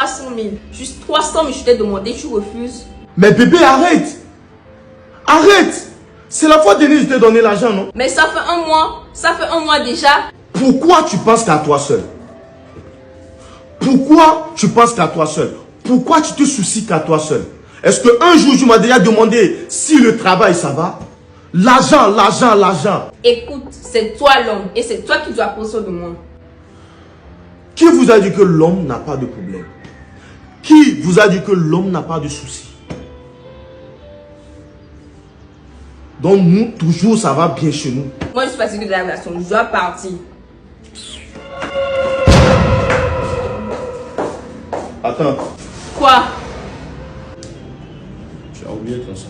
300 000. Juste 300 000, je t'ai demandé, tu refuses. Mais bébé, arrête. Arrête. C'est la fois dernière que je t'ai donné l'argent, non? Mais ça fait un mois. Ça fait un mois déjà. Pourquoi tu penses qu'à toi seul? Pourquoi tu penses qu'à toi seul? Pourquoi tu te soucies qu'à toi seul? Est-ce qu'un jour, tu m'as déjà demandé si le travail, ça va? L'argent, l'argent, l'argent. Écoute, c'est toi l'homme et c'est toi qui dois prendre soin de moi. Qui vous a dit que l'homme n'a pas de problème? Qui vous a dit que l'homme n'a pas de soucis? Donc nous, toujours, ça va bien chez nous. Moi, je suis fatiguée de la relation. Je dois partir. Attends. Quoi? Tu as oublié ton sang.